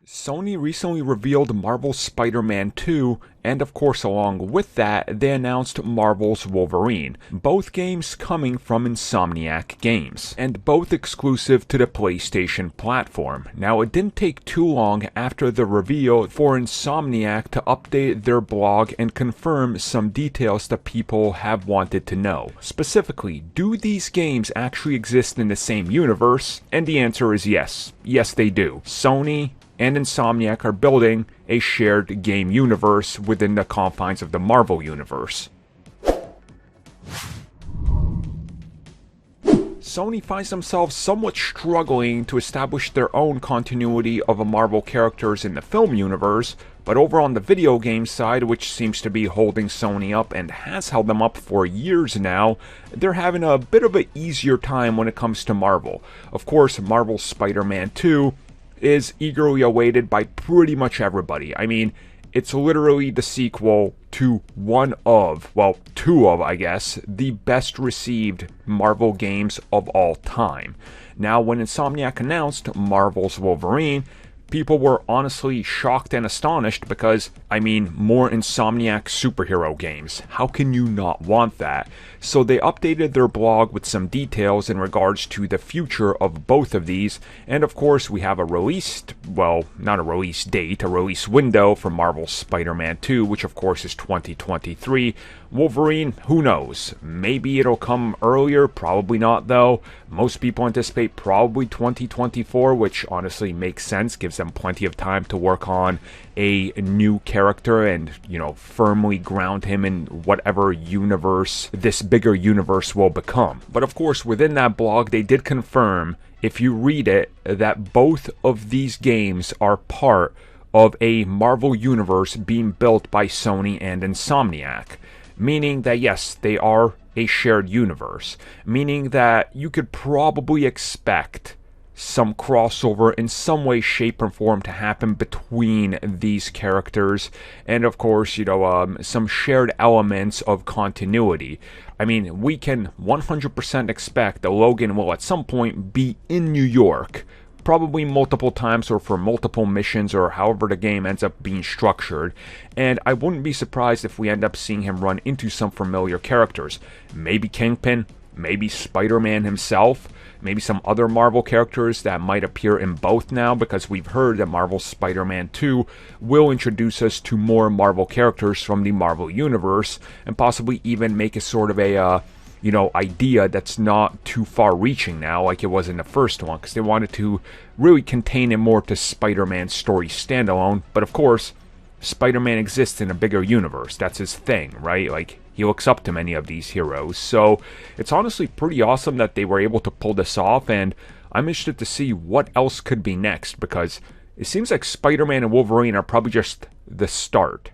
Sony recently revealed Marvel's Spider-Man 2, and of course along with that, they announced Marvel's Wolverine, both games coming from Insomniac Games, and both exclusive to the PlayStation platform. Now, it didn't take too long after the reveal for Insomniac to update their blog and confirm some details that people have wanted to know. Specifically, do these games actually exist in the same universe? And the answer is yes. Yes, they do. Sony and Insomniac are building a shared game universe within the confines of the Marvel universe. Sony finds themselves somewhat struggling to establish their own continuity of Marvel characters in the film universe, but over on the video game side, which seems to be holding Sony up and has held them up for years now, they're having a bit of an easier time when it comes to Marvel. Of course, Marvel's Spider-Man 2 is eagerly awaited by pretty much everybody. I mean, it's literally the sequel to two of, I guess, the best received Marvel games of all time. Now, when Insomniac announced Marvel's Wolverine, people were honestly shocked and astonished because, I mean, more Insomniac superhero games. How can you not want that? So they updated their blog with some details in regards to the future of both of these, and of course we have a not a release date, a release window for Marvel's Spider-Man 2, which of course is 2023. Wolverine, who knows? Maybe it'll come earlier, probably not though. Most people anticipate probably 2024, which honestly makes sense, gives them plenty of time to work on a new character and, firmly ground him in whatever universe this bigger universe will become. But of course, within that blog, they did confirm, if you read it, that both of these games are part of a Marvel universe being built by Sony and Insomniac. Meaning that yes, they are a shared universe. Meaning that you could probably expect some crossover in some way, shape, or form to happen between these characters, and of course, some shared elements of continuity. I mean, we can 100% expect that Logan will at some point be in New York, probably multiple times or for multiple missions or however the game ends up being structured, and I wouldn't be surprised if we end up seeing him run into some familiar characters. Maybe Kingpin, maybe Spider-Man himself, maybe some other Marvel characters that might appear in both now, because we've heard that Marvel's Spider-Man 2 will introduce us to more Marvel characters from the Marvel Universe, and possibly even make a sort of a, idea that's not too far-reaching now, like it was in the first one, because they wanted to really contain it more to Spider-Man's story standalone, but of course, Spider-Man exists in a bigger universe. That's his thing, right? Like, he looks up to many of these heroes. So it's honestly pretty awesome that they were able to pull this off, and I'm interested to see what else could be next, because it seems like Spider-Man and Wolverine are probably just the start.